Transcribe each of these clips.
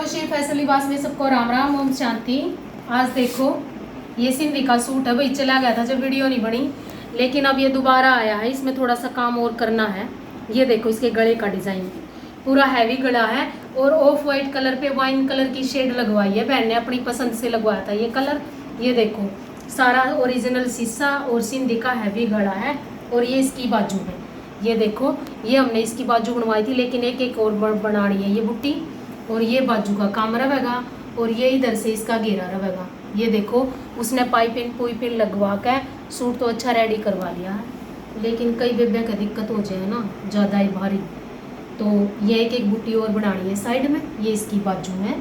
Hello Shri Faisal लिबास में सबको राम राम ओम शांति। आज देखो ये सिंधी का सूट है भाई, चला गया था जब वीडियो नहीं बनी, लेकिन अब ये दोबारा आया है। इसमें थोड़ा सा काम और करना है। ये देखो इसके गले का डिज़ाइन पूरा हैवी गला है और ऑफ वाइट कलर पे वाइन कलर की शेड लगवाई है। बहन ने अपनी पसंद से लगवाया था ये कलर। ये देखो सारा ओरिजिनल शीशा और सिंधी का हैवी गला है और ये इसकी बाजू है। ये देखो ये हमने इसकी बाजू बनवाई थी, लेकिन एक एक और बनानी है ये बुट्टी, और ये बाजू का काम रहेगा और ये इधर से इसका घेरा रहेगा। ये देखो उसने पाइपिंग पुइपिंग लगवा के सूट तो अच्छा रेडी करवा लिया है, लेकिन कई बेबे का दिक्कत हो जाए ना ज़्यादा ही भारी, तो ये एक एक बुट्टी और बनानी है साइड में। ये इसकी बाजू है।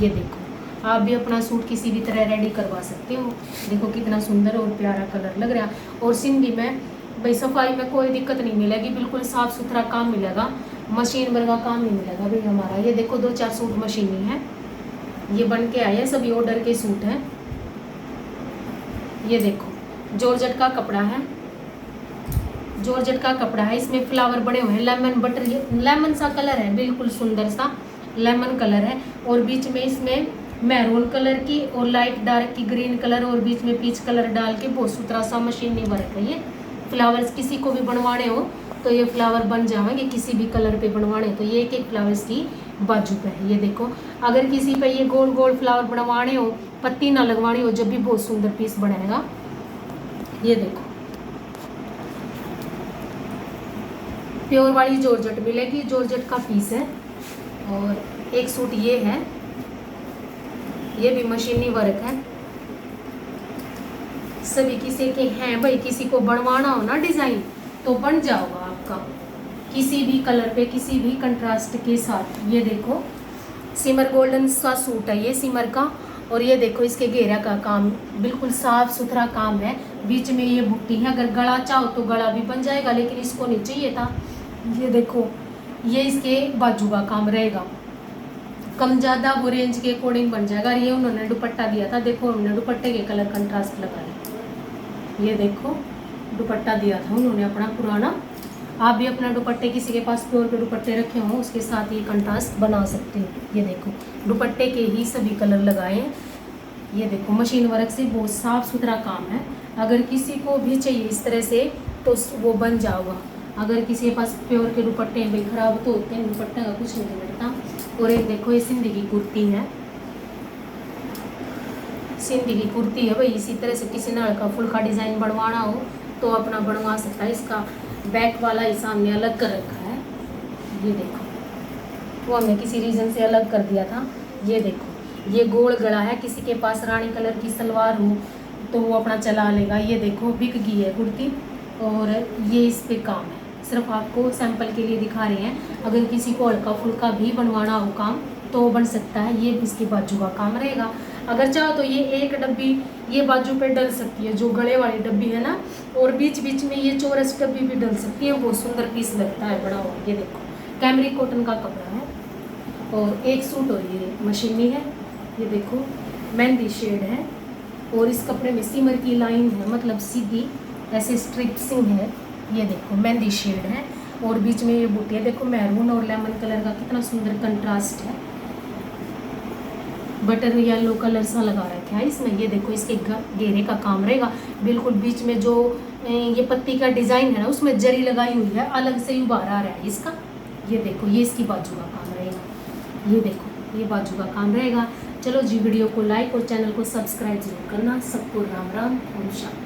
ये देखो आप भी अपना सूट किसी भी तरह रेडी करवा सकते हो। देखो कितना सुंदर और प्यारा कलर लग रहा है। और सिंधी में भाई सफाई में कोई दिक्कत नहीं मिलेगी, बिल्कुल साफ़ सुथरा काम मिलेगा, मशीन वर्गा काम नहीं मिलेगा भाई हमारा। ये देखो 2-4 सूट मशीनी है, ये बन के आए हैं, सभी ऑर्डर के सूट हैं। ये देखो जॉर्जेट का कपड़ा है, जॉर्जेट का कपड़ा है, इसमें फ्लावर बने हुए हैं, लेमन बटर, लेमन सा कलर है, बिल्कुल सुंदर सा लेमन कलर है। और बीच में इसमें मैरून कलर की और लाइट डार्क की ग्रीन कलर और बीच में पीच कलर डाल के बहुत सुथरा सा मशीनी वर्क है। ये फ्लावर्स किसी को भी बनवाने हो तो ये फ्लावर बन जाएंगे, किसी भी कलर पे बनवाने तो ये एक एक फ्लावर्स की बाजू पे है। ये देखो अगर किसी पे ये गोल गोल फ्लावर बनवाने हो, पत्ती ना लगवानी हो, जब भी बहुत सुंदर पीस बनेगा। ये देखो प्योर वाली जॉर्जेट मिलेगी, जॉर्जेट का पीस है। और एक सूट ये है, ये भी मशीनी वर्क है। सभी किसी के हैं भाई, किसी को बनवाना हो ना डिज़ाइन तो बन जाओगा आपका किसी भी कलर पे, किसी भी कंट्रास्ट के साथ। ये देखो सिमर गोल्डन सा सूट है ये सिमर का। और ये देखो इसके घेरा का काम बिल्कुल साफ सुथरा काम है। बीच में ये बुट्टी है, अगर गला चाहो तो गला भी बन जाएगा, लेकिन इसको नहीं चाहिए था। ये देखो ये इसके बाजू का काम रहेगा, कम ज़्यादा वो रेंज के अकॉर्डिंग बन जाएगा। ये उन्होंने दुपट्टा दिया था, देखो हमने दुपट्टे के कलर कंट्रास्ट लगाया। ये देखो दुपट्टा दिया था उन्होंने अपना पुराना। आप भी अपना दुपट्टे किसी के पास प्योर के दुपट्टे रखे हों उसके साथ ये कंट्रास्ट बना सकते हो। ये देखो दुपट्टे के ही सभी कलर लगाए हैं। ये देखो मशीन वर्क से बहुत साफ़ सुथरा काम है। अगर किसी को भी चाहिए इस तरह से तो वो बन जाओगा। अगर किसी के पास प्योर के दुपट्टे भाई ख़राब तो होते हैं, दुपट्टे का कुछ नहीं मिलता। और एक देखो ये सिंधी की कुर्ती है, सिंधी की कुर्ती है भाई। इसी तरह से किसी ने हल्का फुल्का डिज़ाइन बनवाना हो तो अपना बनवा सकता है। इसका बैक वाला ही सामने अलग कर रखा है। ये देखो वो हमने किसी रीज़न से अलग कर दिया था। ये देखो ये गोल गला है, किसी के पास रानी कलर की सलवार हो तो वो अपना चला लेगा। ये देखो बिक गई है कुर्ती और ये इस पे काम है, सिर्फ आपको सैंपल के लिए दिखा रहे हैं। अगर किसी को हल्का फुल्का भी बनवाना हो काम तो वो बन सकता है। ये इसकी बाजू का काम रहेगा। अगर चाहो तो ये एक डब्बी ये बाजू पे डल सकती है, जो गले वाली डब्बी है ना, और बीच बीच में ये चौरस डब्बी भी डल सकती है, बहुत सुंदर पीस लगता है बड़ा हुआ। ये देखो कैमरिक कॉटन का कपड़ा है और एक सूट और ये मशीनी है। ये देखो मेहंदी शेड है और इस कपड़े में सिमर की लाइन है, मतलब सीधी ऐसे स्ट्रिप्सिंग है। ये देखो मेहंदी शेड है और बीच में ये बूटी है। देखो मैरून और लेमन कलर का कितना सुंदर कंट्रास्ट है, बटर येलो कलर सा लगा रखा है इसमें। ये देखो इसके घेरे का काम रहेगा, बिल्कुल बीच में जो ये पत्ती का डिज़ाइन है ना उसमें जरी लगाई हुई है, अलग से उभार आ रहा है इसका। ये देखो ये इसकी बाजू का काम रहेगा। ये देखो ये बाजू का काम रहेगा। चलो जी वीडियो को लाइक और चैनल को सब्सक्राइब जरूर करना। सबको राम राम ओम शांति।